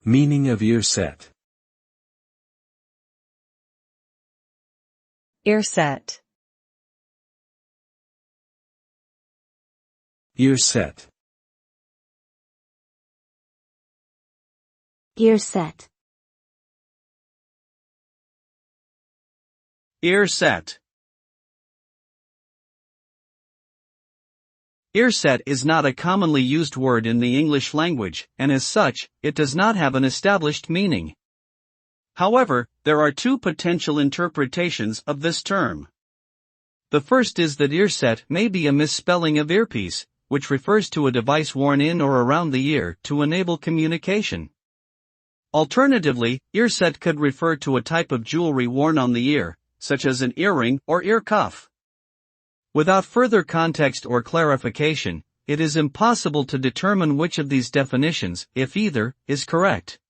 Meaning of earset. Earset. Earset. Earset. Earset. Earset is not a commonly used word in the English language, and as such, it does not have an established meaning. However, there are two potential interpretations of this term. The first is that earset may be a misspelling of earpiece, which refers to a device worn in or around the ear to enable communication. Alternatively, earset could refer to a type of jewelry worn on the ear, such as an earring or ear cuff. Without further context or clarification, it is impossible to determine which of these definitions, if either, is correct.